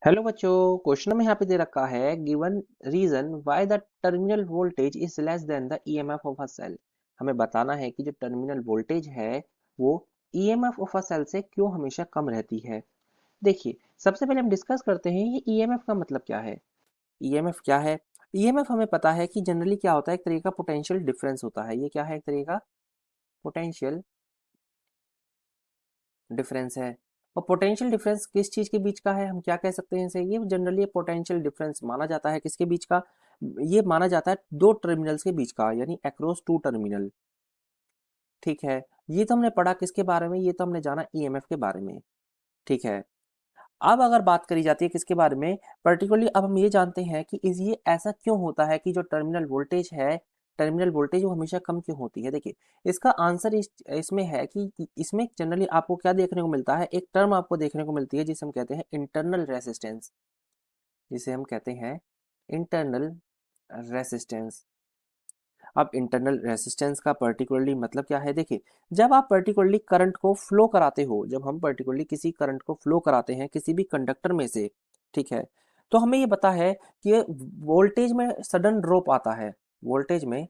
Hello बच्चों, question में यहाँ पे दे रखा है given reason why the terminal voltage is less than the EMF of a cell. हमें बताना है कि जो टर्मिनल वोल्टेज है वो ईएमएफ ऑफ अ सेल से क्यों हमेशा कम रहती है। देखिए, सबसे पहले हम डिस्कस करते हैं ये ईएमएफ का मतलब क्या है। ईएमएफ क्या है? ईएमएफ हमें पता है कि जनरली क्या होता है, एक तरीके का पोटेंशियल डिफरेंस होता है। ये क्या है? एक तरीके का पोटेंशियल डिफरेंस है। और पोटेंशियल डिफरेंस किस चीज के बीच का है, हम क्या कह सकते हैं इसे? ये जनरली पोटेंशियल डिफरेंस माना जाता है किसके बीच का? ये माना जाता है दो टर्मिनल्स के बीच का, यानी अक्रॉस टू टर्मिनल। ठीक है, ये तो हमने पढ़ा किसके बारे में, ये तो हमने जाना ईएमएफ के बारे में। ठीक है, अब अगर बात करी जाती है किसके बारे में पर्टिकुलरली, अब हम ये जानते हैं कि इस ये ऐसा क्यों होता है कि जो टर्मिनल वोल्टेज है, टर्मिनल वोल्टेज वो हमेशा कम क्यों होती है। देखिए, इसका आंसर इसमें है कि इसमें जनरली आपको क्या देखने को मिलता है, एक टर्म आपको देखने को मिलती है जिसे हम कहते हैं इंटरनल रेसिस्टेंस। जिसे हम कहते हैं इंटरनल रेसिस्टेंस। अब इंटरनल रेसिस्टेंस का पर्टिकुलरली मतलब क्या है? देखिए, जब आप पर्टिकुलरली करंट को फ्लो कराते हो, जब हम पर्टिकुलरली किसी करंट को फ्लो कराते हैं किसी भी कंडक्टर में से, ठीक है, तो हमें ये पता है कि वोल्टेज में सडन ड्रॉप आता है। वोल्टेज में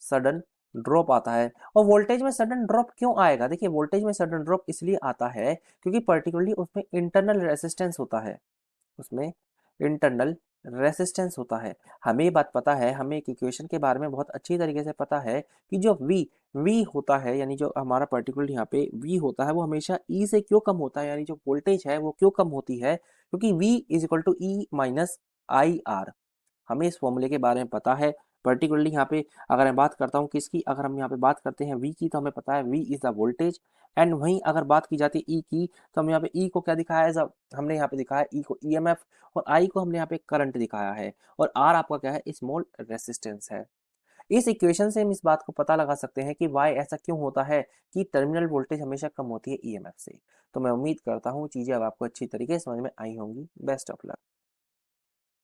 सडन ड्रॉप आता है। और वोल्टेज में सडन ड्रॉप क्यों आएगा? देखिए, वोल्टेज में सडन ड्रॉप इसलिए आता है क्योंकि पर्टिकुलरली उसमें इंटरनल रेसिस्टेंस होता है। उसमें इंटरनल रेसिस्टेंस होता है। हमें ये बात पता है, हमें एक इक्वेशन के बारे में बहुत अच्छी तरीके से पता है कि जो V होता है, यानी जो हमारा पर्टिकुलर यहाँ पे V होता है वो हमेशा E से क्यों कम होता है, यानी जो वोल्टेज है वो क्यों कम होती है, क्योंकि V is equal to E minus I R. हमें इस फॉर्मूले के बारे में पता है। पर्टिकुलरली यहाँ पे अगर मैं बात करता हूँ किसकी, अगर हम यहाँ पे बात करते हैं V की, तो हमें पता है V is the voltage. And वहीं अगर बात की जाती है E की, तो हम यहाँ पे E को क्या दिखाया है? हमने यहाँ पे दिखाया E को EMF, और I को हमने यहाँ पे करंट दिखाया है, और R आपका क्या है? स्मॉल रेसिस्टेंस है। इस इक्वेशन से हम इस बात को पता लगा सकते हैं कि वाई ऐसा क्यों होता है कि टर्मिनल वोल्टेज हमेशा कम होती है ईएमएफ से। तो मैं उम्मीद करता हूँ चीजें अब आपको अच्छी तरीके से समझ में आई होंगी। Best of luck.